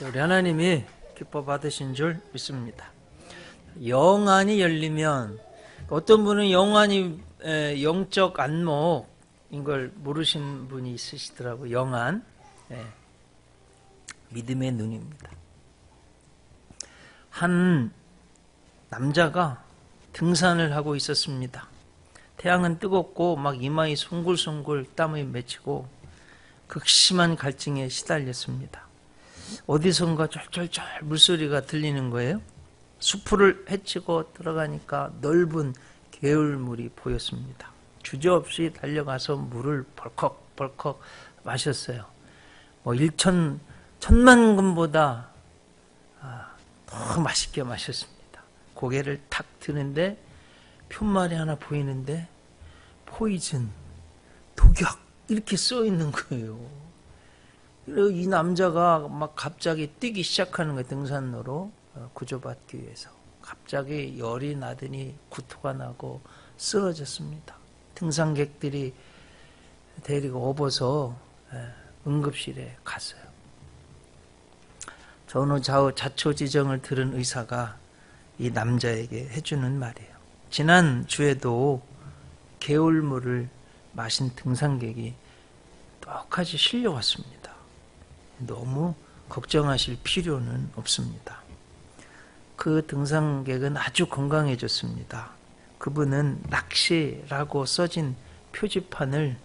우리 하나님이 기뻐 받으신 줄 믿습니다. 영안이 열리면, 어떤 분은 영안이 영적 안목인 걸 모르신 분이 있으시더라고요. 영안, 믿음의 눈입니다. 한 남자가 등산을 하고 있었습니다. 태양은 뜨겁고 막 이마에 송글송글 땀이 맺히고 극심한 갈증에 시달렸습니다. 어디선가 쫄쫄쫄 물소리가 들리는 거예요. 수풀을 헤치고 들어가니까 넓은 개울물이 보였습니다. 주저없이 달려가서 물을 벌컥벌컥 마셨어요. 천만금보다 더 맛있게 마셨습니다. 고개를 탁 드는데 푯말이 하나 보이는데 포이즌, 독약 이렇게 써 있는 거예요. 이 남자가 막 갑자기 뛰기 시작하는 거예요. 등산로로 구조받기 위해서. 갑자기 열이 나더니 구토가 나고 쓰러졌습니다. 등산객들이 데리고 업어서 응급실에 갔어요. 전후 자초지정을 들은 의사가 이 남자에게 해주는 말이에요. 지난 주에도 개울물을 마신 등산객이 똑같이 실려왔습니다. 너무 걱정하실 필요는 없습니다. 그 등산객은 아주 건강해졌습니다. 그분은 낚시라고 써진 표지판을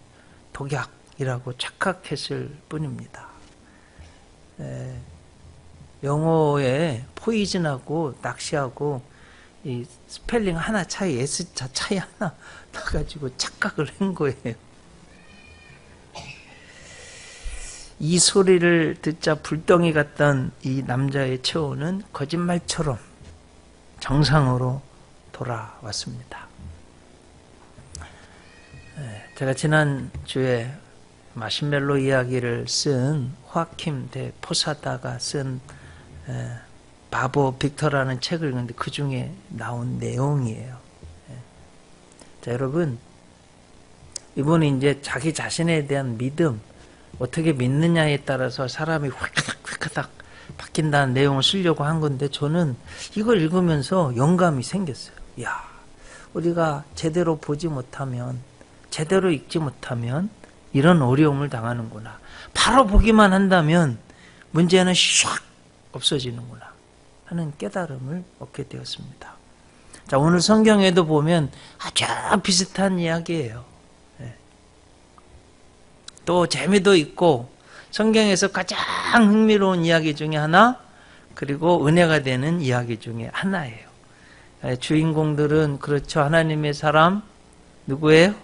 독약이라고 착각했을 뿐입니다. 영어에 포이즌하고 낚시하고 이 스펠링 하나 차이, S자 차이 하나 나가지고 착각을 한 거예요. 이 소리를 듣자 불덩이 같던 이 남자의 체온은 거짓말처럼 정상으로 돌아왔습니다. 제가 지난주에 마시멜로 이야기를 쓴 호아킴 대 포사다가 쓴 바보 빅터라는 책을 읽는데 그 중에 나온 내용이에요. 자, 여러분, 이분이 이제 자기 자신에 대한 믿음, 어떻게 믿느냐에 따라서 사람이 휙하닥 바뀐다는 내용을 쓰려고 한 건데, 저는 이걸 읽으면서 영감이 생겼어요. 야, 우리가 제대로 보지 못하면, 제대로 읽지 못하면 이런 어려움을 당하는구나. 바로 보기만 한다면 문제는 샥 없어지는구나 하는 깨달음을 얻게 되었습니다. 자, 오늘 성경에도 보면 아주 비슷한 이야기예요. 또 재미도 있고 성경에서 가장 흥미로운 이야기 중에 하나, 그리고 은혜가 되는 이야기 중에 하나예요. 주인공들은 그렇죠. 하나님의 사람 누구예요?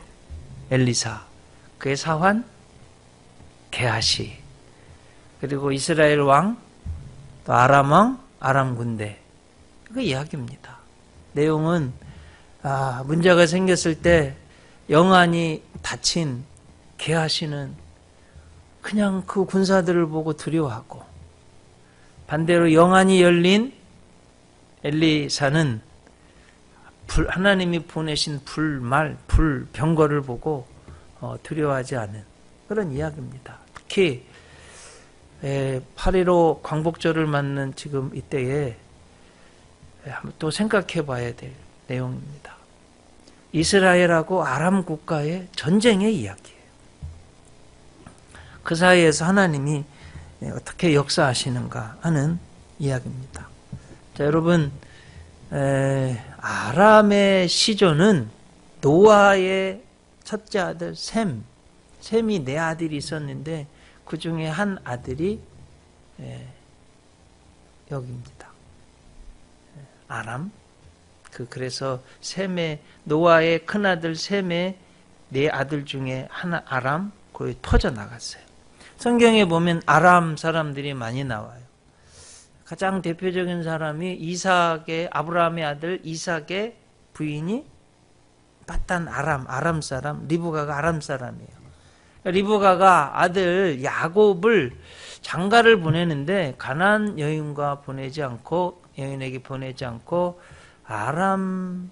엘리사. 그의 사환 게하시. 그리고 이스라엘 왕, 또 아람 왕, 아람 군대. 그 이야기입니다. 내용은 문제가 생겼을 때 영안이 닫힌 게하시는 그냥 그 군사들을 보고 두려워하고, 반대로 영안이 열린 엘리사는 하나님이 보내신 병거를 보고 두려워하지 않은 그런 이야기입니다. 특히 8.15 광복절을 맞는 지금 이때에 또 생각해 봐야 될 내용입니다. 이스라엘하고 아람 국가의 전쟁의 이야기예요. 그 사이에서 하나님이 어떻게 역사하시는가 하는 이야기입니다. 자, 여러분, 아람의 시조는 노아의 첫째 아들 셈이 4아들이 있었는데 그 중에 한 아들이 여기입니다. 아람. 그래서 노아의 큰아들 셈의 4아들 중에 하나 아람, 거기 퍼져나갔어요. 성경에 보면 아람 사람들이 많이 나와요. 가장 대표적인 사람이 아브라함의 아들 이삭의 부인이 빠단 아람 사람, 리브가가 아람 사람이에요. 리브가가 아들 야곱을 장가를 보내는데 가나안 여인에게 보내지 않고 아람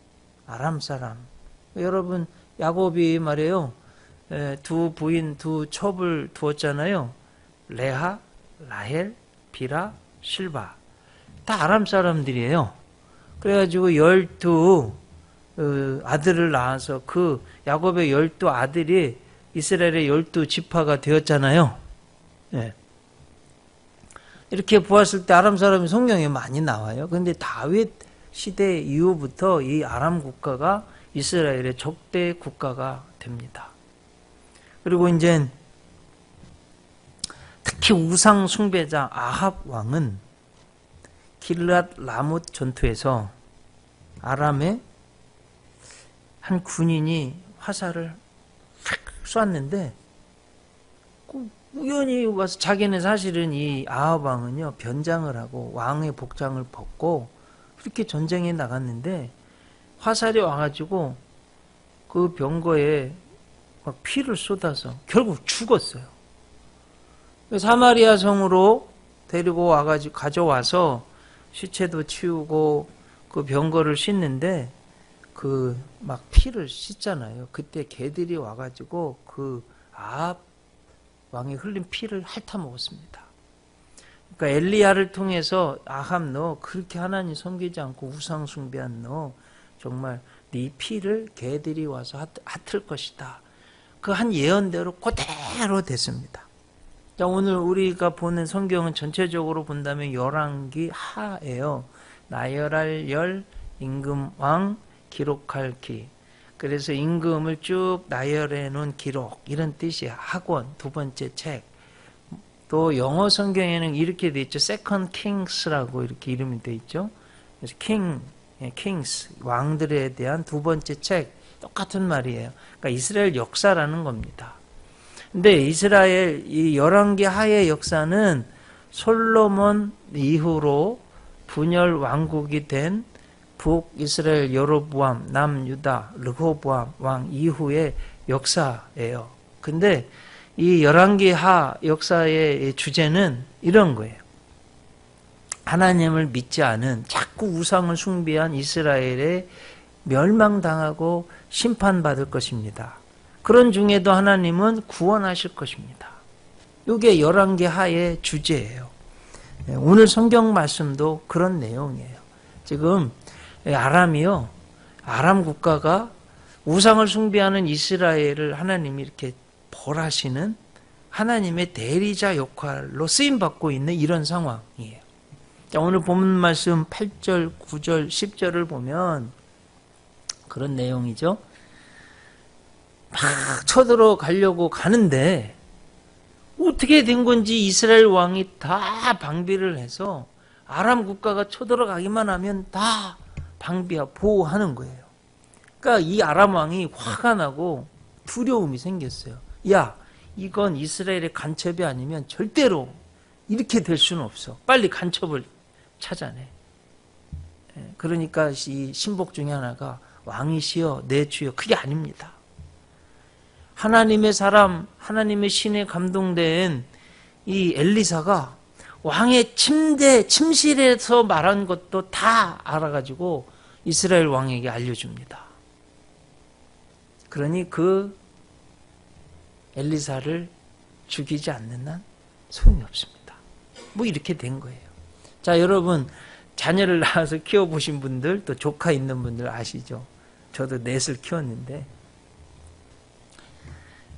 사람. 여러분, 야곱이 말이에요. 두 첩을 두었잖아요. 레하, 라헬, 비라, 실바. 다 아람 사람들이에요. 그래가지고 12 아들을 낳아서 그 야곱의 12 아들이 이스라엘의 12 지파가 되었잖아요. 네. 이렇게 보았을 때 아람 사람이 성경에 많이 나와요. 그런데 다윗 시대 이후부터 이 아람 국가가 이스라엘의 적대 국가가 됩니다. 그리고 이제 특히 우상 숭배자 아합 왕은 길앗 라못 전투에서 아람의 한 군인이 화살을 팍 쐈는데 우연히 와서 자기는 사실은 이 아합 왕은요 변장을 하고 왕의 복장을 벗고 그렇게 전쟁에 나갔는데 화살이 와가지고 그 병거에 막 피를 쏟아서 결국 죽었어요. 사마리아 성으로 데리고 와가지고 가져와서 시체도 치우고 그 병거를 씻는데 그 막 피를 씻잖아요. 그때 개들이 와가지고 그 아합 왕이 흘린 피를 핥아 먹었습니다. 그러니까 엘리야를 통해서 아합 너 그렇게 하나님 섬기지 않고 우상 숭배한 너 정말 네 피를 개들이 와서 핥을 것이다. 그 한 예언대로 그대로 됐습니다. 자, 오늘 우리가 보는 성경은 전체적으로 본다면 열왕기 하예요. 나열할 열, 임금왕, 기록할 기. 그래서 임금을 쭉 나열해 놓은 기록 이런 뜻이에요. 학원, 두 번째 책. 또 영어 성경에는 이렇게 돼 있죠. Second Kings라고 이렇게 이름이 돼 있죠. 그래서 Kings, 왕들에 대한 두 번째 책. 똑같은 말이에요. 그러니까 이스라엘 역사라는 겁니다. 근데 이스라엘 이 열왕기 하의 역사는 솔로몬 이후로 분열 왕국이 된 북이스라엘 여로보암, 남유다 르호보암 왕 이후의 역사예요. 근데 이 열왕기 하 역사의 주제는 이런 거예요. 하나님을 믿지 않은 자꾸 우상을 숭배한 이스라엘에 멸망당하고 심판받을 것입니다. 그런 중에도 하나님은 구원하실 것입니다. 이게 열왕기 하의 주제예요. 오늘 성경 말씀도 그런 내용이에요. 지금 아람이요. 아람 국가가 우상을 숭배하는 이스라엘을 하나님이 이렇게 벌하시는 하나님의 대리자 역할로 쓰임받고 있는 이런 상황이에요. 자, 오늘 본문 말씀 8절, 9절, 10절을 보면 그런 내용이죠. 막 쳐들어가려고 가는데 어떻게 된 건지 이스라엘 왕이 다 방비를 해서 아람 국가가 쳐들어가기만 하면 다 보호하는 거예요. 그러니까 이 아람 왕이 화가 나고 두려움이 생겼어요. 야, 이건 이스라엘의 간첩이 아니면 절대로 이렇게 될 수는 없어. 빨리 간첩을 찾아내. 그러니까 이 신복 중에 하나가 왕이시여 내 주여 그게 아닙니다. 하나님의 사람, 하나님의 신에 감동된 이 엘리사가 왕의 침실에서 말한 것도 다 알아가지고 이스라엘 왕에게 알려줍니다. 그러니 그 엘리사를 죽이지 않는 한 소용이 없습니다. 뭐 이렇게 된 거예요. 자, 여러분 자녀를 낳아서 키워보신 분들 또 조카 있는 분들 아시죠? 저도 넷을 키웠는데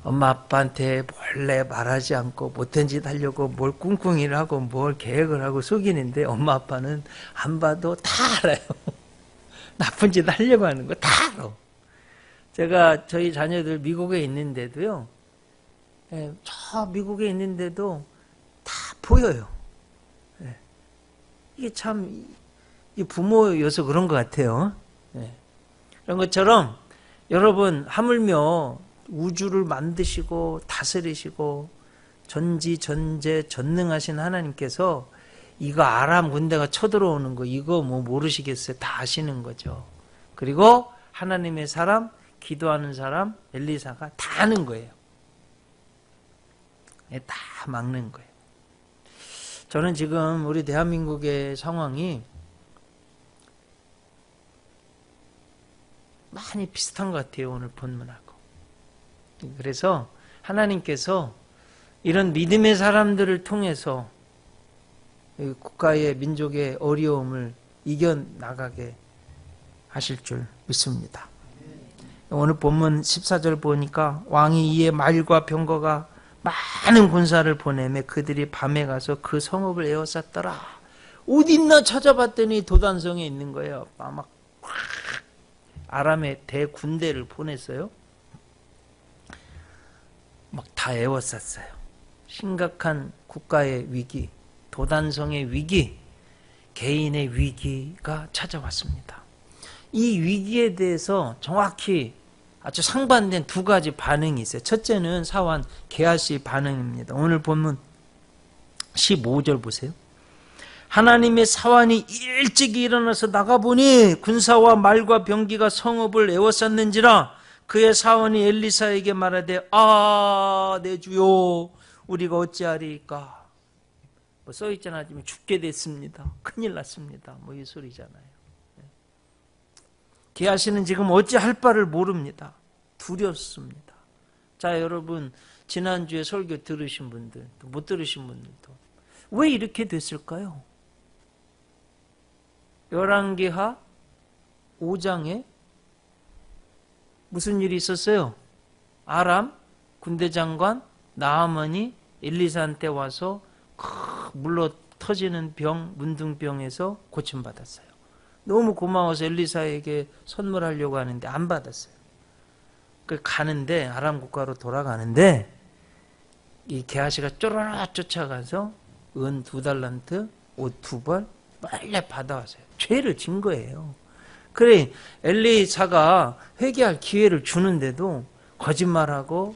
엄마 아빠한테 몰래 말하지 않고 못된 짓 하려고 뭘 꿍꿍이를 하고 뭘 계획을 하고 속이는데 엄마 아빠는 안 봐도 다 알아요. 나쁜 짓 하려고 하는 거 다 알아. 제가 저희 자녀들 미국에 있는데도요. 저 미국에 있는데도 다 보여요. 이게 참 부모여서 그런 것 같아요. 그런 것처럼 여러분 하물며 우주를 만드시고 다스리시고 전지전제 전능하신 하나님께서 이거 아람 군대가 쳐들어오는 거 이거 뭐 모르시겠어요? 다 아시는 거죠. 그리고 하나님의 사람, 기도하는 사람, 엘리사가 다 아는 거예요. 다 막는 거예요. 저는 지금 우리 대한민국의 상황이 많이 비슷한 것 같아요. 오늘 본문하고. 그래서 하나님께서 이런 믿음의 사람들을 통해서 국가의 민족의 어려움을 이겨나가게 하실 줄 믿습니다. 오늘 본문 14절 보니까 왕이 이에 말과 병거가 많은 군사를 보내매 그들이 밤에 가서 그 성읍을 에워쌌더라. 어딨나 찾아봤더니 도단성에 있는 거예요. 막 아람의 대군대를 보냈어요. 막 다 에워쌌어요. 심각한 국가의 위기, 도단성의 위기, 개인의 위기가 찾아왔습니다. 이 위기에 대해서 정확히 아주 상반된 두 가지 반응이 있어요. 첫째는 사환 게하시의 반응입니다. 오늘 본문 15절 보세요. 하나님의 사환이 일찍 일어나서 나가보니 군사와 말과 병기가 성읍을 에워쌌는지라. 그의 사환이 엘리사에게 말하되 내 주요 우리가 어찌하리까. 뭐 써있잖아. 지금 죽게 됐습니다. 큰일 났습니다. 뭐 이 소리잖아요. 게하시는 지금 어찌할 바를 모릅니다. 두렵습니다. 자, 여러분 지난주에 설교 들으신 분들, 못 들으신 분들도 왜 이렇게 됐을까요? 열왕기하 5장에 무슨 일이 있었어요? 아람 군대장관 나하만이 엘리사한테 와서 물러 터지는 병, 문둥병에서 고침받았어요. 너무 고마워서 엘리사에게 선물하려고 하는데 안 받았어요. 가는데 아람 국가로 돌아가는데 이 게하시가 쪼르르 쫓아가서 은 2달란트, 옷 2벌 빨래 받아왔어요. 죄를 진 거예요. 그래 엘리사가 회개할 기회를 주는데도 거짓말하고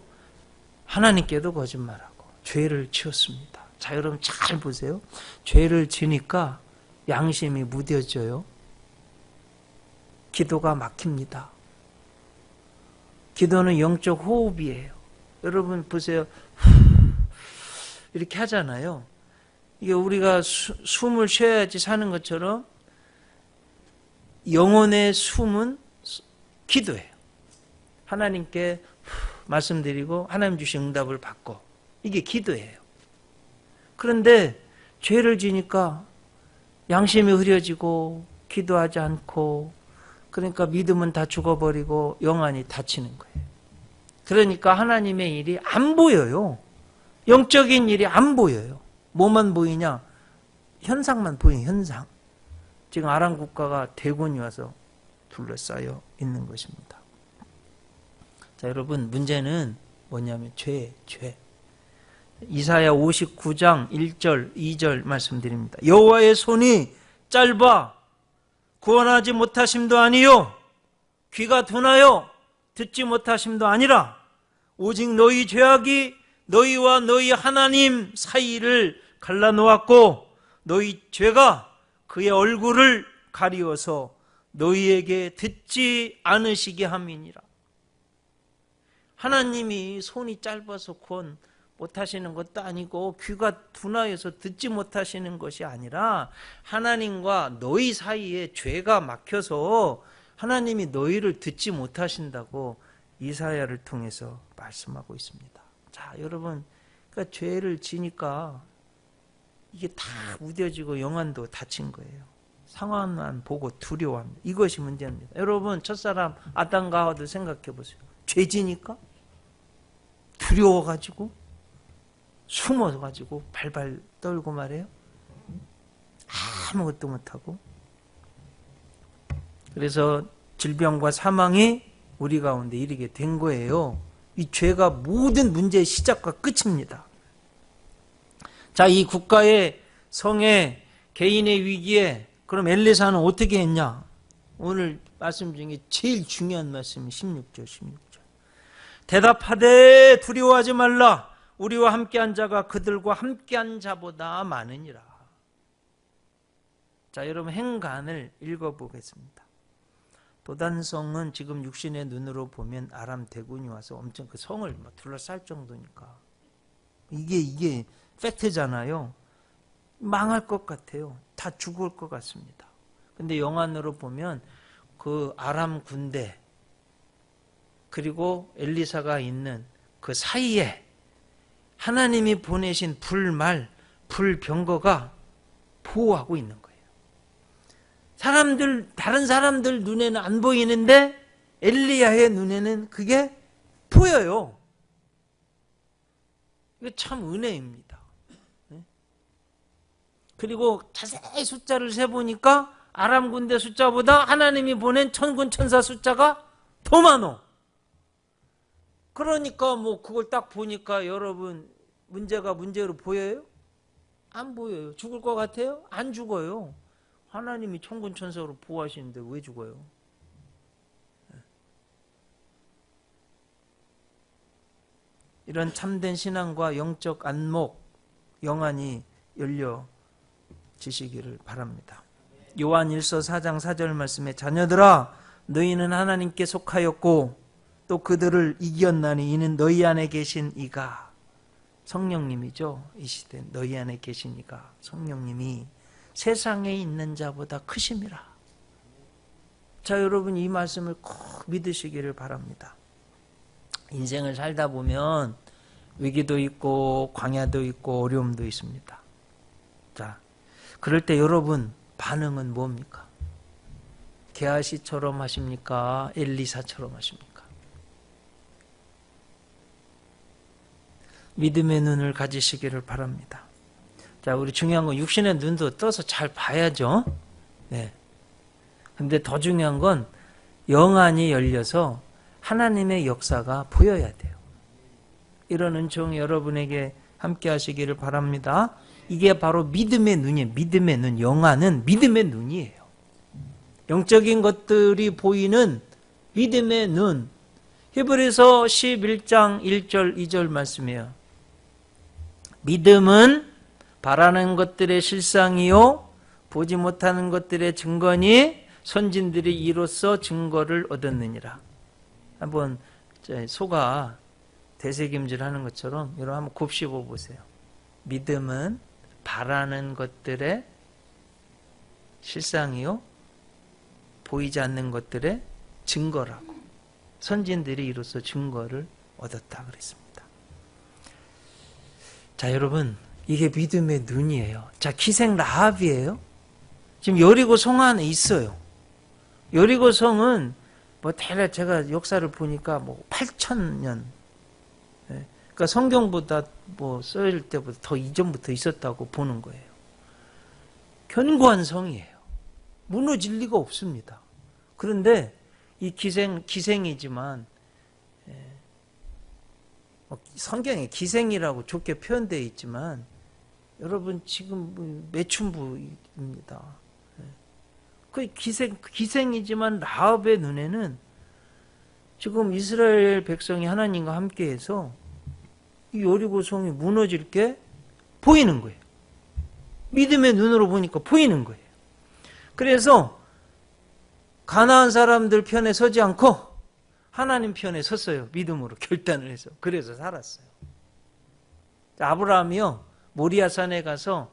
하나님께도 거짓말하고 죄를 지었습니다. 자, 여러분 잘 보세요. 죄를 지니까 양심이 무뎌져요. 기도가 막힙니다. 기도는 영적 호흡이에요. 여러분 보세요. 이렇게 하잖아요. 이게 우리가 숨을 쉬어야지 사는 것처럼 영혼의 숨은 기도예요. 하나님께 말씀드리고 하나님 주신 응답을 받고 이게 기도예요. 그런데 죄를 지니까 양심이 흐려지고 기도하지 않고 그러니까 믿음은 다 죽어버리고 영안이 닫히는 거예요. 그러니까 하나님의 일이 안 보여요. 영적인 일이 안 보여요. 뭐만 보이냐? 현상만 보이는 현상. 지금 아람 국가가 대군이 와서 둘러싸여 있는 것입니다. 자, 여러분 문제는 뭐냐면 죄. 이사야 59장 1절 2절 말씀드립니다. 여호와의 손이 짧아 구원하지 못하심도 아니요 귀가 둔하여 듣지 못하심도 아니라 오직 너희 죄악이 너희와 너희 하나님 사이를 갈라놓았고 너희 죄가 그의 얼굴을 가리워서 너희에게 듣지 않으시게 함이니라. 하나님이 손이 짧아서 구원 못하시는 것도 아니고 귀가 둔하여서 듣지 못하시는 것이 아니라 하나님과 너희 사이에 죄가 막혀서 하나님이 너희를 듣지 못하신다고 이사야를 통해서 말씀하고 있습니다. 자, 여러분, 그러니까 죄를 지니까 이게 다 무뎌지고 영안도 닫힌 거예요. 상황만 보고 두려워합니다. 이것이 문제입니다. 여러분, 첫사람 아담과 하와도 생각해 보세요. 죄지니까 두려워가지고 숨어가지고 발발 떨고 말해요. 아무것도 못하고. 그래서 질병과 사망이 우리 가운데 이르게 된 거예요. 이 죄가 모든 문제의 시작과 끝입니다. 자, 이 국가의 성의 개인의 위기에 그럼 엘리사는 어떻게 했냐? 오늘 말씀 중에 제일 중요한 말씀이 16절. 대답하되 두려워하지 말라. 우리와 함께한 자가 그들과 함께한 자보다 많으니라. 자, 여러분 행간을 읽어보겠습니다. 도단성은 지금 육신의 눈으로 보면 아람 대군이 와서 엄청 그 성을 막 둘러쌀 정도니까 이게 팩트잖아요. 망할 것 같아요. 다 죽을 것 같습니다. 근데 영안으로 보면 그 아람 군대 그리고 엘리사가 있는 그 사이에 하나님이 보내신 불병거가 보호하고 있는 거예요. 다른 사람들 눈에는 안 보이는데 엘리야의 눈에는 그게 보여요. 이게 참 은혜입니다. 그리고 자세히 숫자를 세보니까 아람 군대 숫자보다 하나님이 보낸 천군 천사 숫자가 더 많어. 그러니까 뭐 그걸 딱 보니까 여러분 문제가 문제로 보여요? 안 보여요. 죽을 것 같아요? 안 죽어요. 하나님이 천군 천사로 보호하시는데 왜 죽어요? 이런 참된 신앙과 영적 안목, 영안이 열려지시기를 바랍니다. 요한 1서 4장 4절 말씀에 자녀들아 너희는 하나님께 속하였고 또 그들을 이겼나니 이는 너희 안에 계신 이가 성령님이죠. 이 시대 너희 안에 계신 이가 성령님이 세상에 있는 자보다 크심이라. 자, 여러분 이 말씀을 꼭 믿으시기를 바랍니다. 인생을 살다 보면 위기도 있고 광야도 있고 어려움도 있습니다. 자, 그럴 때 여러분 반응은 뭡니까? 게하시처럼 하십니까? 엘리사처럼 하십니까? 믿음의 눈을 가지시기를 바랍니다. 자, 우리 중요한 건 육신의 눈도 떠서 잘 봐야죠. 네. 근데 더 중요한 건 영안이 열려서 하나님의 역사가 보여야 돼요. 이런 은총 여러분에게 함께 하시기를 바랍니다. 이게 바로 믿음의 눈이에요. 믿음의 눈, 영안은 믿음의 눈이에요. 영적인 것들이 보이는 믿음의 눈. 히브리서 11장 1절 2절 말씀이에요. 믿음은 바라는 것들의 실상이요 보지 못하는 것들의 증거니 선진들이 이로써 증거를 얻었느니라. 한번 소가 되새김질하는 것처럼 여러분 한번 곱씹어 보세요. 믿음은 바라는 것들의 실상이요 보이지 않는 것들의 증거라고. 선진들이 이로써 증거를 얻었다 그랬습니다. 자, 여러분 이게 믿음의 눈이에요. 자, 기생 라합이에요. 지금 여리고 성 안에 있어요. 여리고 성은 뭐 대략 제가 역사를 보니까 뭐 8,000년, 그러니까 성경보다 뭐 써일 때보다 더 이전부터 있었다고 보는 거예요. 견고한 성이에요. 무너질 리가 없습니다. 그런데 이 기생이지만 성경에 기생이라고 좋게 표현되어 있지만 여러분 지금 매춘부입니다. 그 기생이지만 라합의 눈에는 지금 이스라엘 백성이 하나님과 함께해서 이 여리고 성이 무너질 게 보이는 거예요. 믿음의 눈으로 보니까 보이는 거예요. 그래서 가나안 사람들 편에 서지 않고 하나님 편에 섰어요. 믿음으로 결단을 해서. 그래서 살았어요. 아브라함이요 모리아산에 가서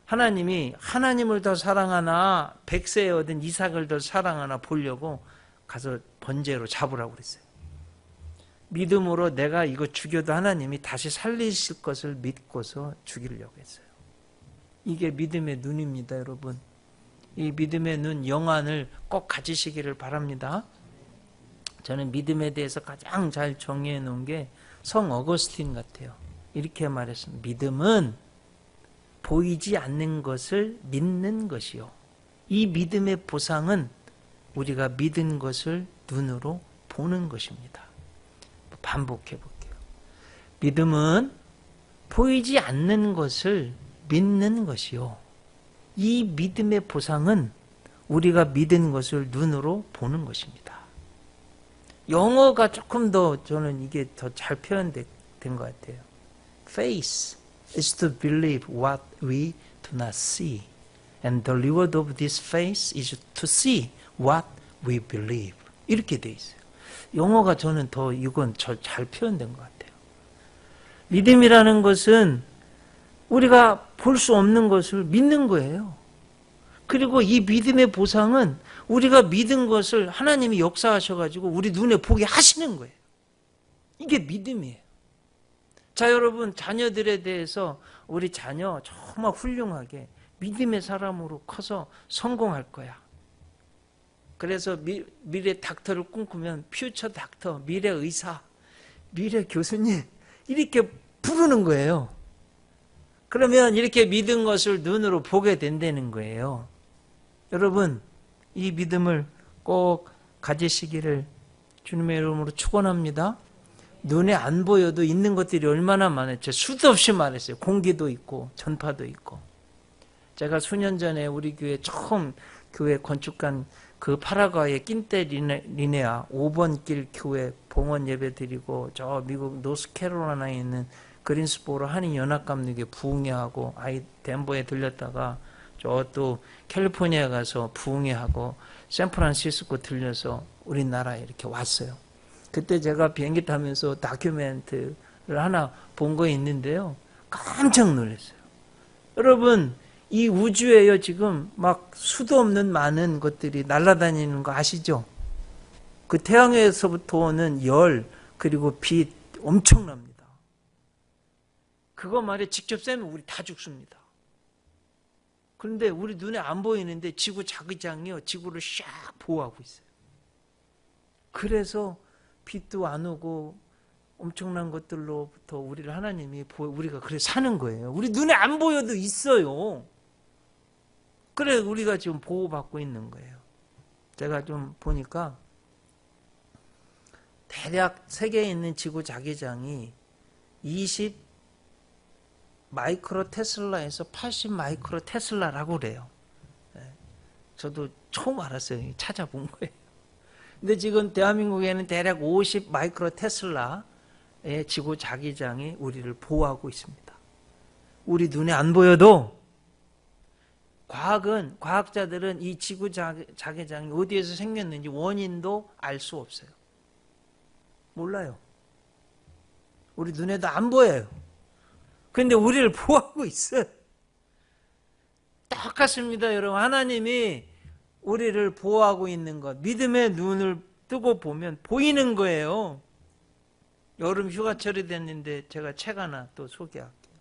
하나님이 하나님을 더 사랑하나 백세에 얻은 이삭을 더 사랑하나 보려고 가서 번제로 잡으라고 그랬어요. 믿음으로 내가 이거 죽여도 하나님이 다시 살리실 것을 믿고서 죽이려고 했어요. 이게 믿음의 눈입니다, 여러분. 이 믿음의 눈, 영안을 꼭 가지시기를 바랍니다. 저는 믿음에 대해서 가장 잘 정의해 놓은 게 성 어거스틴 같아요. 이렇게 말했습니다. 믿음은 보이지 않는 것을 믿는 것이요. 이 믿음의 보상은 우리가 믿은 것을 눈으로 보는 것입니다. 반복해 볼게요. 믿음은 보이지 않는 것을 믿는 것이요. 이 믿음의 보상은 우리가 믿은 것을 눈으로 보는 것입니다. 영어가 조금 더 저는 이게 더 잘 표현된 것 같아요. Faith is to believe what we do not see. And the reward of this faith is to see what we believe. 이렇게 돼 있어요. 영어가 저는 더 이건 잘 표현된 것 같아요. 믿음이라는 것은 우리가 볼 수 없는 것을 믿는 거예요. 그리고 이 믿음의 보상은 우리가 믿은 것을 하나님이 역사하셔가지고 우리 눈에 보게 하시는 거예요. 이게 믿음이에요. 자, 여러분 자녀들에 대해서 우리 자녀 정말 훌륭하게 믿음의 사람으로 커서 성공할 거야. 그래서 미래 닥터를 꿈꾸면 퓨처 닥터, 미래 의사, 미래 교수님 이렇게 부르는 거예요. 그러면 이렇게 믿은 것을 눈으로 보게 된다는 거예요. 여러분, 이 믿음을 꼭 가지시기를 주님의 이름으로 축원합니다. 눈에 안 보여도 있는 것들이 얼마나 많아요. 제가 수도 없이 말했어요. 공기도 있고 전파도 있고. 제가 수년 전에 우리 교회 처음 교회 건축한 그 파라과이의 낀테 리네아 5번 길 교회 봉헌 예배 드리고 저 미국 노스캐롤라이나에 있는 그린스보로 한인 연합감독에 부흥회하고 덴버에 들렸다가 저 또 캘리포니아에 가서 부흥회하고 샌프란시스코 들려서 우리나라에 이렇게 왔어요. 그때 제가 비행기 타면서 다큐멘터리를 하나 본 거 있는데요. 깜짝 놀랐어요. 여러분, 이 우주에요, 지금 막 수도 없는 많은 것들이 날아다니는 거 아시죠? 그 태양에서부터 오는 열, 그리고 빛 엄청납니다. 그거 말에 직접 쐬면 우리 다 죽습니다. 그런데 우리 눈에 안 보이는데 지구 자기장이요, 지구를 샥 보호하고 있어요. 그래서 빛도 안 오고 엄청난 것들로부터 우리를 하나님이 우리가 그래 사는 거예요. 우리 눈에 안 보여도 있어요. 그래 우리가 지금 보호받고 있는 거예요. 제가 좀 보니까 대략 세계에 있는 지구 자기장이 20 마이크로 테슬라에서 80 마이크로 테슬라라고 그래요. 저도 처음 알았어요. 찾아본 거예요. 근데 지금 대한민국에는 대략 50 마이크로 테슬라의 지구 자기장이 우리를 보호하고 있습니다. 우리 눈에 안 보여도 과학자들은 이 지구 자기장이 어디에서 생겼는지 원인도 알 수 없어요. 몰라요. 우리 눈에도 안 보여요. 그런데 우리를 보호하고 있어요. 똑같습니다, 여러분. 하나님이 우리를 보호하고 있는 것, 믿음의 눈을 뜨고 보면 보이는 거예요. 여름 휴가철이 됐는데 제가 책 하나 또 소개할게요.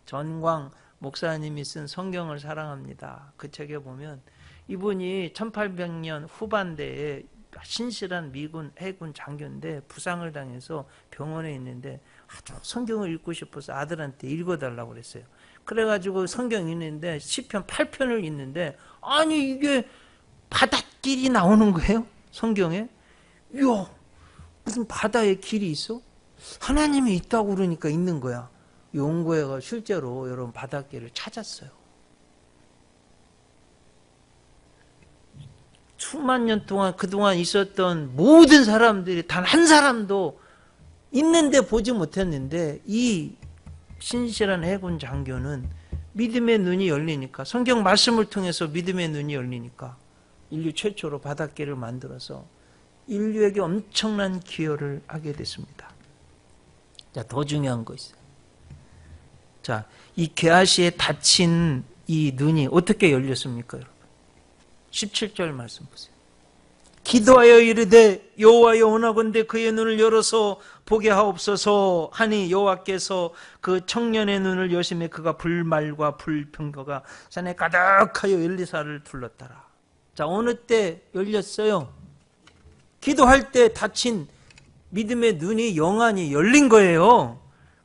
전광 목사님이 쓴 성경을 사랑합니다. 그 책에 보면 이분이 1800년 후반대에 신실한 미군 해군 장교인데 부상을 당해서 병원에 있는데 아주 성경을 읽고 싶어서 아들한테 읽어달라고 그랬어요. 그래가지고 성경 읽는데 시편 8편을 읽는데 아니 이게 바닷길이 나오는 거예요. 성경에. 이야, 무슨 바다에 길이 있어? 하나님이 있다고 그러니까 있는 거야. 연구해가 실제로 여러분 바닷길을 찾았어요. 수만 년 동안 그동안 있었던 모든 사람들이 단 한 사람도 있는데 보지 못했는데 이 신실한 해군 장교는 믿음의 눈이 열리니까, 성경 말씀을 통해서 믿음의 눈이 열리니까 인류 최초로 바닷길을 만들어서 인류에게 엄청난 기여를 하게 됐습니다. 자, 더 중요한 거 있어요. 자, 이 게하시에 닫힌 이 눈이 어떻게 열렸습니까, 여러분? 17절 말씀 보세요. 기도하여 이르되 여호와여 원하건대 그의 눈을 열어서 보게 하옵소서 하니 여호와께서 그 청년의 눈을 여심해 그가 불말과 불병거가 산에 가득하여 엘리사를 둘렀더라. 자, 어느 때 열렸어요? 기도할 때 닫힌 믿음의 눈이 영안이 열린 거예요.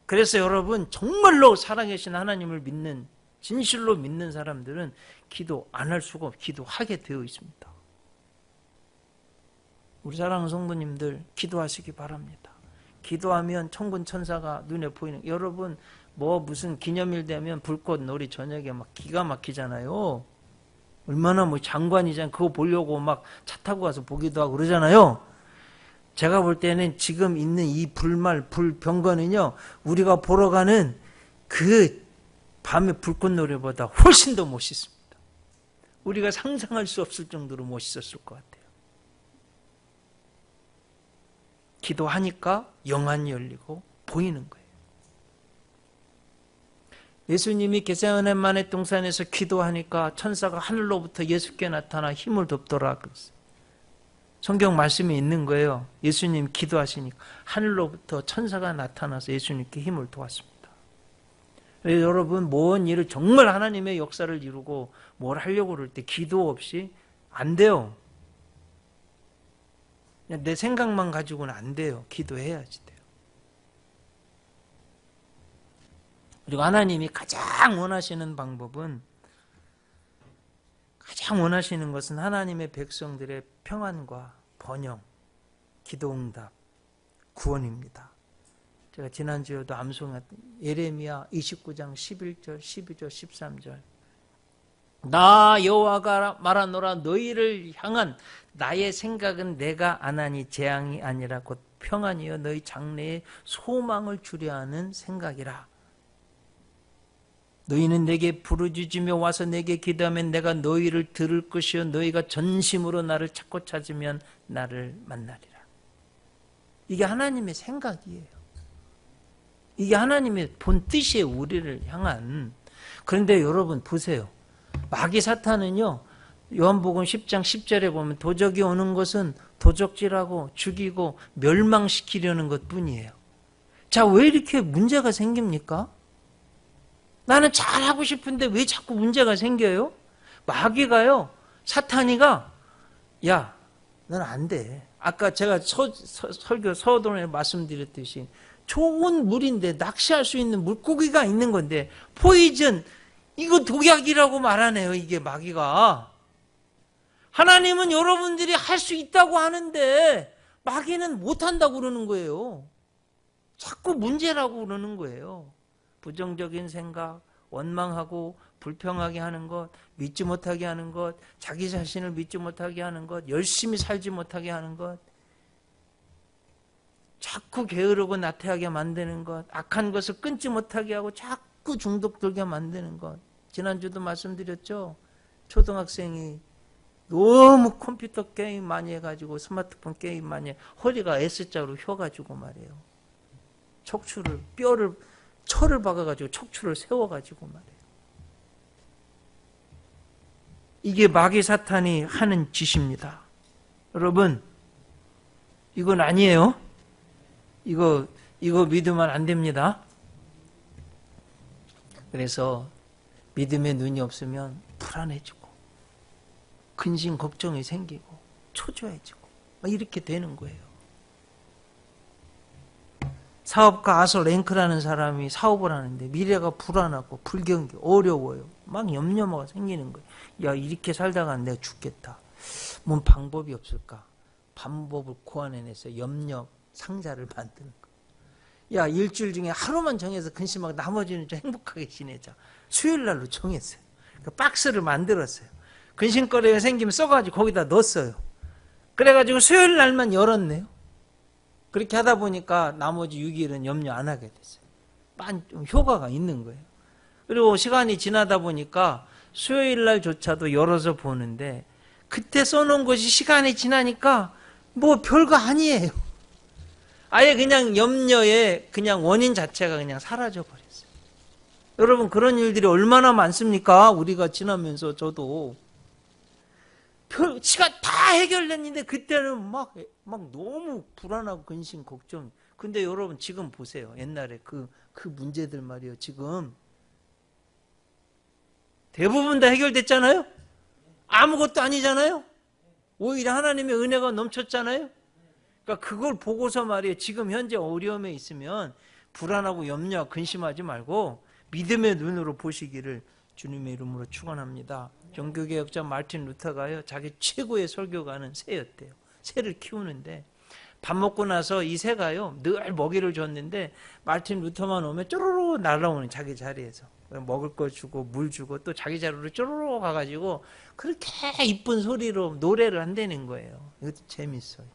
그래서 여러분 정말로 살아계신 하나님을 믿는, 진실로 믿는 사람들은 기도 안 할 수가 없고 기도하게 되어 있습니다. 우리 사랑하는 성도님들 기도하시기 바랍니다. 기도하면 천군 천사가 눈에 보이는, 여러분 뭐 무슨 기념일 되면 불꽃놀이 저녁에 막 기가 막히잖아요. 얼마나 뭐 장관이잖아요. 그거 보려고 막 차 타고 가서 보기도 하고 그러잖아요. 제가 볼 때는 지금 있는 이 불말, 불병거는요, 우리가 보러 가는 그 밤의 불꽃놀이보다 훨씬 더 멋있습니다. 우리가 상상할 수 없을 정도로 멋있었을 것 같아요. 기도하니까 영안이 열리고 보이는 거예요. 예수님이 겟세마네 동산에서 기도하니까 천사가 하늘로부터 예수께 나타나 힘을 돕더라 그랬어요. 성경 말씀이 있는 거예요. 예수님 기도하시니까 하늘로부터 천사가 나타나서 예수님께 힘을 도왔습니다. 그래서 여러분, 뭔 일을 정말 하나님의 역사를 이루고 뭘 하려고 그럴 때 기도 없이 안 돼요. 그냥 내 생각만 가지고는 안 돼요. 기도해야지 돼요. 그리고 하나님이 가장 원하시는 방법은, 가장 원하시는 것은 하나님의 백성들의 평안과 번영, 기도응답, 구원입니다. 제가 지난주에도 암송했던 예레미야 29장 11절, 12절, 13절. 나 여호와가 말하노라, 너희를 향한 나의 생각은 내가 안하니 재앙이 아니라 곧 평안이여 너희 장래에 소망을 주려 하는 생각이라. 너희는 내게 부르짖으며 와서 내게 기도하면 내가 너희를 들을 것이요 너희가 전심으로 나를 찾고 찾으면 나를 만나리라. 이게 하나님의 생각이에요. 이게 하나님의 본 뜻이에요. 우리를 향한. 그런데 여러분 보세요. 마귀 사탄은요, 요한복음 10장 10절에 보면 도적이 오는 것은 도적질하고 죽이고 멸망시키려는 것뿐이에요. 자, 왜 이렇게 문제가 생깁니까? 나는 잘하고 싶은데 왜 자꾸 문제가 생겨요? 마귀가요, 사탄이가, 야, 넌 안 돼. 아까 제가 설교 서론에 말씀드렸듯이 좋은 물인데 낚시할 수 있는 물고기가 있는 건데 포이즌, 이거 독약이라고 말하네요. 이게 마귀가. 하나님은 여러분들이 할 수 있다고 하는데 마귀는 못한다고 그러는 거예요. 자꾸 문제라고 그러는 거예요. 부정적인 생각, 원망하고 불평하게 하는 것, 믿지 못하게 하는 것, 자기 자신을 믿지 못하게 하는 것, 열심히 살지 못하게 하는 것, 자꾸 게으르고 나태하게 만드는 것, 악한 것을 끊지 못하게 하고 자꾸 중독들게 만드는 것. 지난주도 말씀드렸죠. 초등학생이 너무 컴퓨터 게임 많이 해가지고 스마트폰 게임 많이 해. 허리가 S자로 휘어가지고 말이에요. 척추를, 뼈를, 철을 박아가지고 척추를 세워가지고 말이에요. 이게 마귀 사탄이 하는 짓입니다. 여러분, 이건 아니에요. 이거 믿으면 안 됩니다. 그래서 믿음의 눈이 없으면 불안해지고 근심 걱정이 생기고 초조해지고 이렇게 되는 거예요. 사업가 아서 랭크라는 사람이 사업을 하는데 미래가 불안하고 불경기 어려워요. 막 염려가 생기는 거예요. 야, 이렇게 살다가 내가 죽겠다. 뭔 방법이 없을까? 방법을 고안해내서 염려 상자를 만드는 거예요. 야, 일주일 중에 하루만 정해서 근심하고 나머지는 좀 행복하게 지내자. 수요일 날로 정했어요. 그 박스를 만들었어요. 근심거리가 생기면 써가지고 거기다 넣었어요. 그래가지고 수요일 날만 열었네요. 그렇게 하다 보니까 나머지 6일은 염려 안 하게 됐어요. 좀 효과가 있는 거예요. 그리고 시간이 지나다 보니까 수요일 날조차도 열어서 보는데 그때 써놓은 것이 시간이 지나니까 뭐 별거 아니에요. 아예 그냥 염려의 그냥 원인 자체가 그냥 사라져 버렸어요. 여러분, 그런 일들이 얼마나 많습니까? 우리가 지나면서 저도 시간 다 해결됐는데 그때는 막 너무 불안하고 근심 걱정. 근데 여러분 지금 보세요. 옛날에 그 문제들 말이에요. 지금 대부분 다 해결됐잖아요. 아무것도 아니잖아요. 오히려 하나님의 은혜가 넘쳤잖아요. 그러니까 그걸 보고서 말이에요. 지금 현재 어려움에 있으면 불안하고 염려, 근심하지 말고 믿음의 눈으로 보시기를 주님의 이름으로 축원합니다. 종교개혁자 마르틴 루터가요, 자기 최고의 설교가는 새였대요. 새를 키우는데 밥 먹고 나서 이 새가요 늘 먹이를 줬는데 마르틴 루터만 오면 쪼르르 날아오는, 자기 자리에서 먹을 거 주고 물 주고 또 자기 자리로 쪼르르 가가지고 그렇게 이쁜 소리로 노래를 한다는 거예요. 이것도 재밌어요.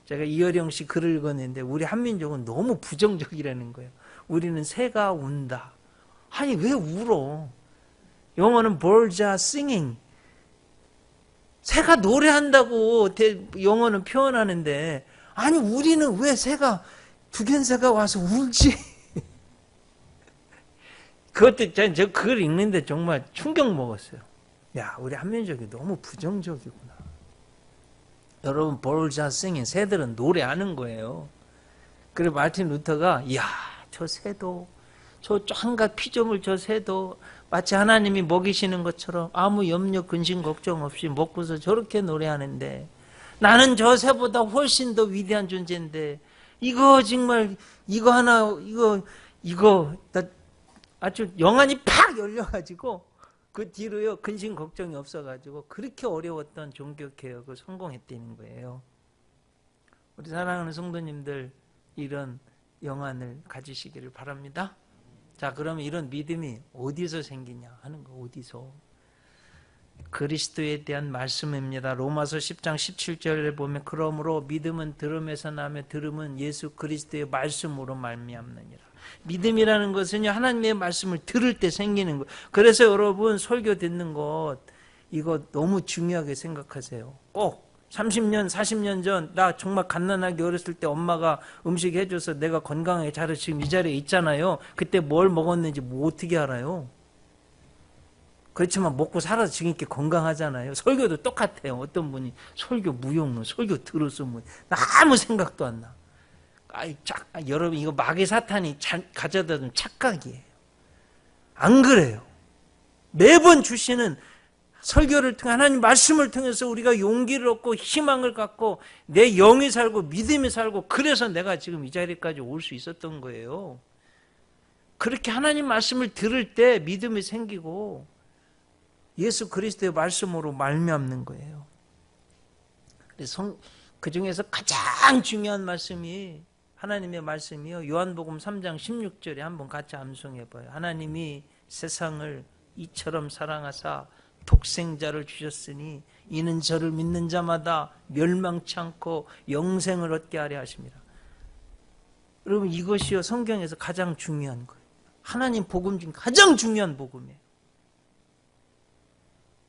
제가 이어령 씨 글을 읽었는데 우리 한민족은 너무 부정적이라는 거예요. 우리는 새가 운다. 아니 왜 울어? 영어는 birds are singing. 새가 노래한다고 영어는 표현하는데 아니 우리는 왜 새가, 두견새가 와서 울지? 그것도 저 글 읽는데 정말 충격 먹었어요. 야, 우리 한민족이 너무 부정적이구나. 여러분, birds are singing. 새들은 노래하는 거예요. 그리고 마르틴 루터가, 이야, 저 새도 저 한갓 피조물 저 새도 마치 하나님이 먹이시는 것처럼 아무 염려 근심 걱정 없이 먹고서 저렇게 노래하는데, 나는 저 새보다 훨씬 더 위대한 존재인데 이거 정말 이거 하나 이거 나 아주 영안이 팍 열려가지고 그 뒤로요 근심 걱정이 없어가지고 그렇게 어려웠던 종교개혁을 성공했다는 거예요. 우리 사랑하는 성도님들, 이런 영안을 가지시기를 바랍니다. 자, 그러면 이런 믿음이 어디서 생기냐 하는 거, 어디서? 그리스도에 대한 말씀입니다. 로마서 10장 17절에 보면 그러므로 믿음은 들음에서 나며 들음은 예수 그리스도의 말씀으로 말미암느니라. 믿음이라는 것은요, 하나님의 말씀을 들을 때 생기는 거예요. 그래서 여러분 설교 듣는 것 이거 너무 중요하게 생각하세요. 꼭 30년 40년 전 나 정말 갓난아기 어렸을 때 엄마가 음식 해줘서 내가 건강하게 자라서 지금 이 자리에 있잖아요. 그때 뭘 먹었는지 뭐 어떻게 알아요? 그렇지만 먹고 살아서 지금 이렇게 건강하잖아요. 설교도 똑같아요. 어떤 분이 설교 무용론, 설교 들었으면 아무 생각도 안 나. 여러분 이거 마귀 사탄이 가져다 준 착각이에요. 안 그래요. 매번 주시는 설교를 통해 하나님 말씀을 통해서 우리가 용기를 얻고 희망을 갖고 내 영이 살고 믿음이 살고, 그래서 내가 지금 이 자리까지 올 수 있었던 거예요. 그렇게 하나님 말씀을 들을 때 믿음이 생기고 예수 그리스도의 말씀으로 말미암는 거예요. 그래서 그 중에서 가장 중요한 말씀이 하나님의 말씀이요, 요한복음 3장 16절에 한번 같이 암송해 봐요. 하나님이 세상을 이처럼 사랑하사 독생자를 주셨으니 이는 저를 믿는 자마다 멸망치 않고 영생을 얻게 하려 하십니다. 여러분 이것이요 성경에서 가장 중요한 거예요. 하나님 복음 중 가장 중요한 복음이에요.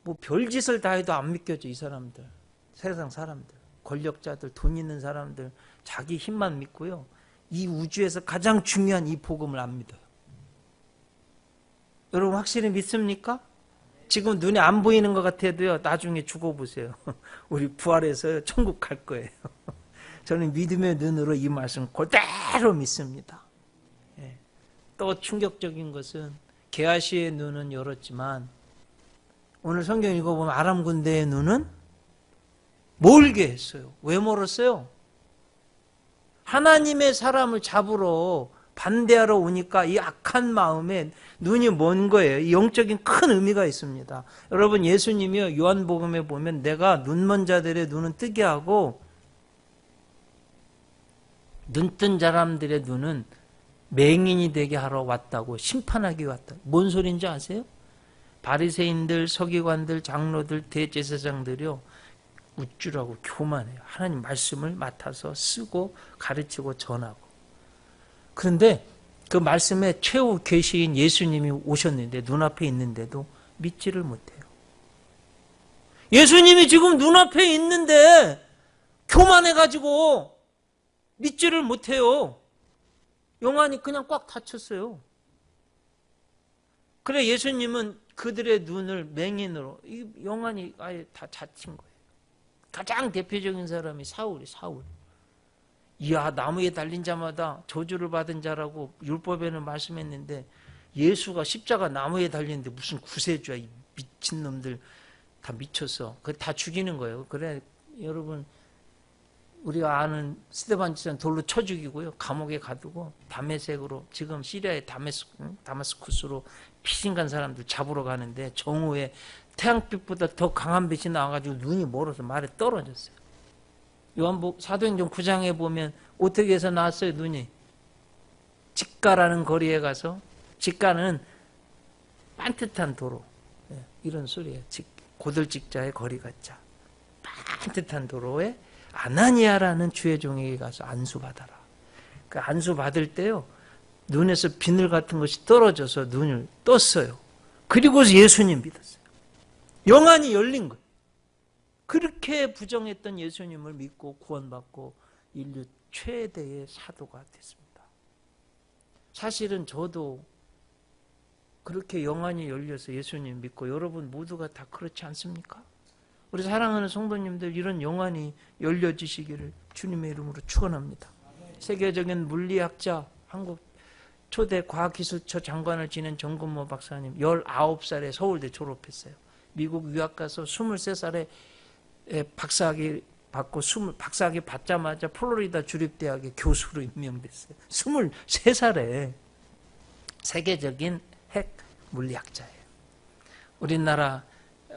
뭐 별짓을 다 해도 안 믿겨져. 이 사람들, 세상 사람들, 권력자들, 돈 있는 사람들 자기 힘만 믿고요, 이 우주에서 가장 중요한 이 복음을 안 믿어요. 여러분 확실히 믿습니까? 지금 눈에 안 보이는 것 같아도요, 나중에 죽어보세요. 우리 부활해서 천국 갈 거예요. 저는 믿음의 눈으로 이 말씀 그대로 믿습니다. 예. 또 충격적인 것은 게하시의 눈은 열었지만 오늘 성경 읽어보면 아람 군대의 눈은 멀게 했어요. 왜 멀었어요? 하나님의 사람을 잡으러 반대하러 오니까 이 악한 마음에 눈이 먼 거예요. 이 영적인 큰 의미가 있습니다. 여러분 예수님이요, 요한복음에 보면 내가 눈먼 자들의 눈은 뜨게 하고 눈뜬 사람들의 눈은 맹인이 되게 하러 왔다고, 심판하기 왔다. 뭔 소리인지 아세요? 바리새인들, 서기관들, 장로들, 대제사장들이요 우쭐하고 교만해요. 하나님 말씀을 맡아서 쓰고 가르치고 전하고. 그런데 그 말씀의 최후 계시인 예수님이 오셨는데 눈앞에 있는데도 믿지를 못해요. 예수님이 지금 눈앞에 있는데 교만해가지고 믿지를 못해요. 영안이 그냥 꽉 닫혔어요. 그래 예수님은 그들의 눈을 맹인으로, 이 영안이 아예 다 닫힌 거예요. 가장 대표적인 사람이 사울. 이야, 나무에 달린 자마다 저주를 받은 자라고 율법에는 말씀했는데 예수가 십자가 나무에 달리는데 무슨 구세주야. 이 미친놈들 다 미쳤어. 그거 다 죽이는 거예요. 그래 여러분 우리가 아는 스데반 지사는 돌로 쳐 죽이고요, 감옥에 가두고 다메섹으로, 지금 시리아의 다마스쿠스로 피신간 사람들 잡으러 가는데 정오에 태양빛보다 더 강한 빛이 나와가지고 눈이 멀어서 말에 떨어졌어요. 사도행전 9장에 보면 어떻게 해서 나왔어요? 눈이 직가라는 거리에 가서, 직가는 반듯한 도로, 이런 소리예요. 고들직자의 거리 같자, 반듯한 도로에 아나니아라는 주의 종에게 가서 안수받아라. 그 안수받을 때요 눈에서 비늘 같은 것이 떨어져서 눈을 떴어요. 그리고서 예수님 믿었어요. 영안이 열린 거예요. 그렇게 부정했던 예수님을 믿고 구원받고 인류 최대의 사도가 됐습니다. 사실은 저도 그렇게 영안이 열려서 예수님 믿고, 여러분 모두가 다 그렇지 않습니까? 우리 사랑하는 성도님들, 이런 영안이 열려지시기를 주님의 이름으로 축원합니다. 세계적인 물리학자, 한국 초대 과학기술처 장관을 지낸 정근모 박사님 19살에 서울대 졸업했어요. 미국 유학 가서 23살에 박사학위 받고 박사학위 받자마자 플로리다 주립대학의 교수로 임명됐어요. 23살에 세계적인 핵 물리학자예요. 우리나라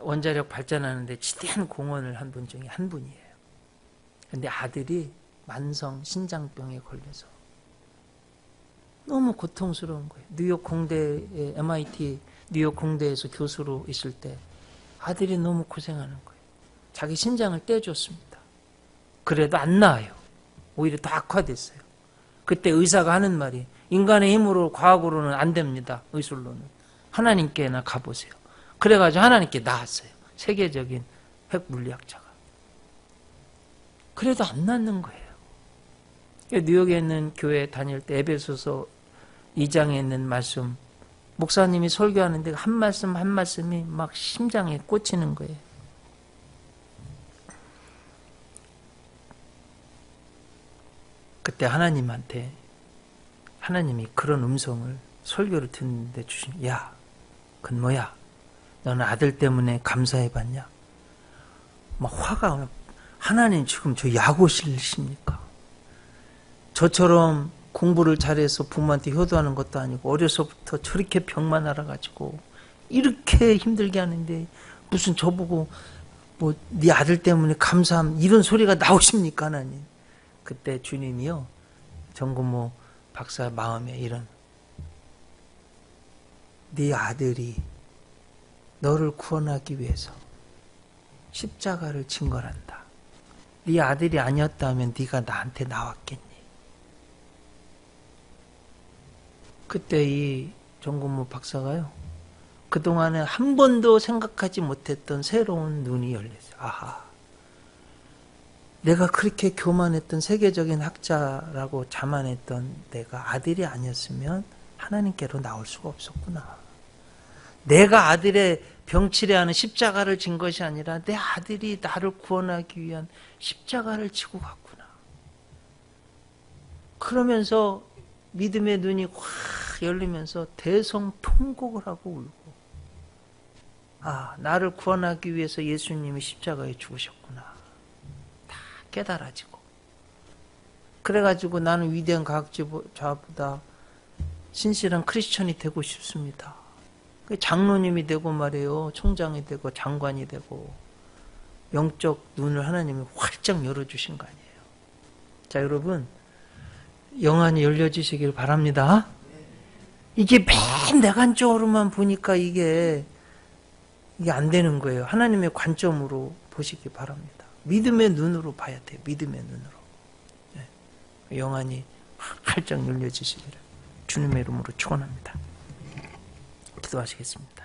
원자력 발전하는데 지대한 공헌을 한 분 중에 한 분이에요. 그런데 아들이 만성 신장병에 걸려서 너무 고통스러운 거예요. 뉴욕 공대에 MIT 뉴욕 공대에서 교수로 있을 때 아들이 너무 고생하는 거예요. 자기 신장을 떼줬습니다. 그래도 안 나아요. 오히려 더 악화됐어요. 그때 의사가 하는 말이 인간의 힘으로 과학으로는 안 됩니다. 의술로는. 하나님께나 가보세요. 그래가지고 하나님께 나았어요. 세계적인 핵물리학자가. 그래도 안 낫는 거예요. 뉴욕에 있는 교회 다닐 때 에베소서 2장에 있는 말씀, 목사님이 설교하는데 한 말씀 한 말씀이 막 심장에 꽂히는 거예요. 그때 하나님한테 하나님이 그런 음성을 설교를 듣는데 주신, 야, 그건 뭐야? 너는 아들 때문에 감사해봤냐? 막 화가, 하나님 지금 저 약오실십니까? 저처럼 공부를 잘해서 부모한테 효도하는 것도 아니고 어려서부터 저렇게 병만 알아가지고 이렇게 힘들게 하는데 무슨 저보고 뭐 네 아들 때문에 감사함 이런 소리가 나오십니까 하나님? 그때 주님이요 정근모 박사 마음에 이런 네 아들이 너를 구원하기 위해서 십자가를 진 거란다. 네 아들이 아니었다면 네가 나한테 나왔겠니? 그때 이 정근모 박사가요 그동안에 한 번도 생각하지 못했던 새로운 눈이 열렸어요. 아하, 내가 그렇게 교만했던 세계적인 학자라고 자만했던 내가 아들이 아니었으면 하나님께로 나올 수가 없었구나. 내가 아들의 병치레하는 십자가를 진 것이 아니라 내 아들이 나를 구원하기 위한 십자가를 지고 갔구나. 그러면서 믿음의 눈이 확 열리면서 대성통곡을 하고 울고, 아, 나를 구원하기 위해서 예수님이 십자가에 죽으셨구나. 다 깨달아지고. 그래가지고 나는 위대한 과학자보다 신실한 크리스천이 되고 싶습니다. 장로님이 되고 말이에요. 총장이 되고 장관이 되고 영적 눈을 하나님이 활짝 열어주신 거 아니에요. 자, 여러분 영안이 열려지시길 바랍니다. 이게 맨 내관적으로만 보니까 이게 안 되는 거예요. 하나님의 관점으로 보시기 바랍니다. 믿음의 눈으로 봐야 돼요. 믿음의 눈으로. 네. 영안이 활짝 열려지시기를 주님의 이름으로 축원합니다. 기도하시겠습니다.